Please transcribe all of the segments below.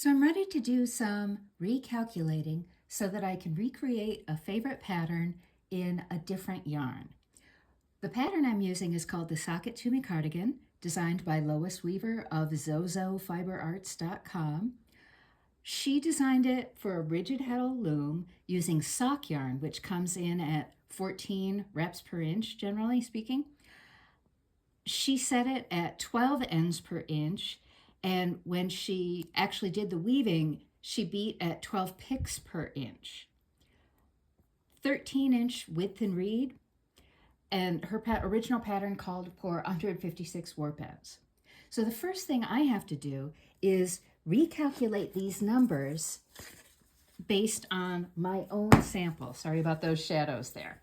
So I'm ready to do some recalculating so that I can recreate a favorite pattern in a different yarn. The pattern I'm using is called the Sock It To Me Cardigan, designed by Lois Weaver of zozofiberarts.com. She designed it for a rigid heddle loom using sock yarn, which comes in at 14 reps per inch, generally speaking. She set it at 12 ends per inch, and when she actually did the weaving, she beat at 12 picks per inch. 13-inch width and reed, and her original pattern called for 156 warp ends. So the first thing I have to do is recalculate these numbers based on my own sample. Sorry about those shadows there.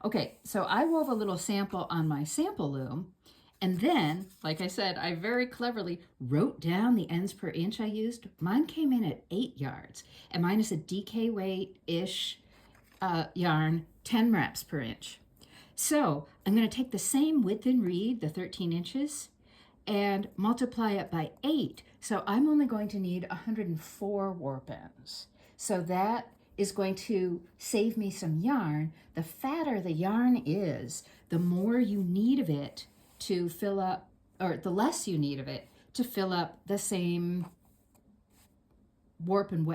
Okay, so I wove a little sample on my sample loom, and then, like I said, I very cleverly wrote down the ends per inch I used. Mine came in at 8 yards, and mine is a DK weight-ish yarn, 10 reps per inch. So I'm going to take the same width and reed, the 13 inches, and multiply it by 8. So I'm only going to need 104 warp ends. So that is going to save me some yarn. The fatter the yarn is, the more you need of it to fill up, or the less you need of it to fill up the same warp and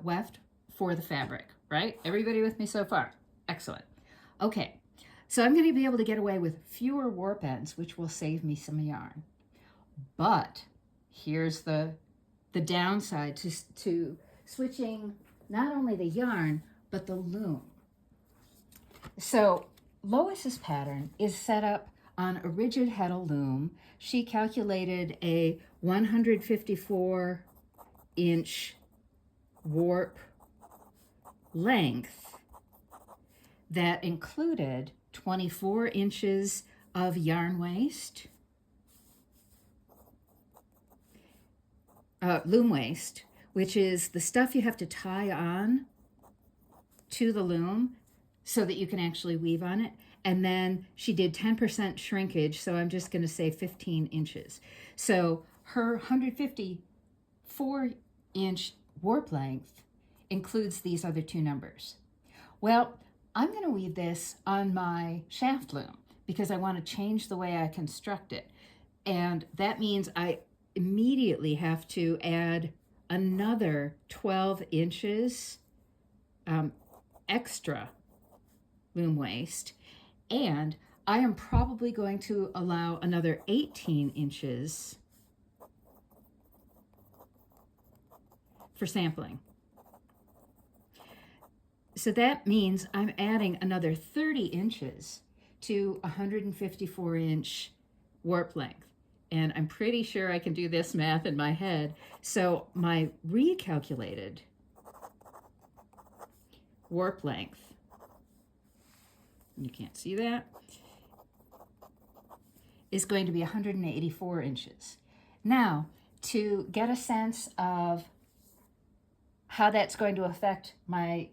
weft for the fabric, right? Everybody with me so far? Excellent. Okay, so I'm going to be able to get away with fewer warp ends, which will save me some yarn. But here's the downside to switching not only the yarn, but the loom. So Lois's pattern is set up on a rigid heddle loom. She calculated a 154-inch warp length that included 24 inches of yarn waste, loom waste, which is the stuff you have to tie on to the loom so that you can actually weave on it. And then she did 10% shrinkage, so I'm just going to say 15 inches. So her 154-inch warp length includes these other two numbers. Well, I'm going to weave this on my shaft loom because I want to change the way I construct it. And that means I immediately have to add another 12 inches extra loom waste, and I am probably going to allow another 18 inches for sampling. So that means I'm adding another 30 inches to 154-inch warp length. And I'm pretty sure I can do this math in my head. So my recalculated warp length, you can't see that, is going to be 184 inches. Now, to get a sense of how that's going to affect my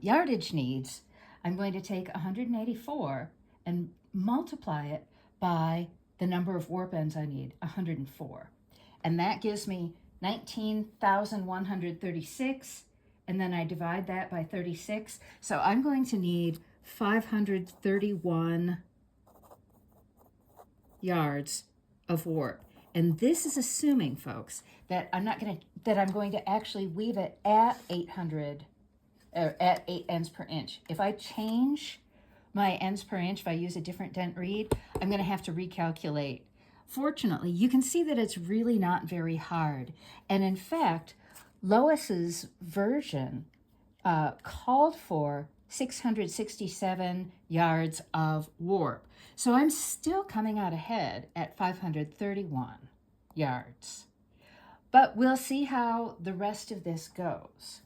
yardage needs, I'm going to take 184 and multiply it by the number of warp ends I need, 104. And that gives me 19,136, and then I divide that by 36. So I'm going to need 531 yards of warp. And this is assuming, folks, that I'm going to actually weave it at 800 or at 8 ends per inch. If I change my ends per inch, if I use a different dent reed, I'm going to have to recalculate. Fortunately, you can see that it's really not very hard. And in fact, Lois's version called for 667 yards of warp. So I'm still coming out ahead at 531 yards. But we'll see how the rest of this goes.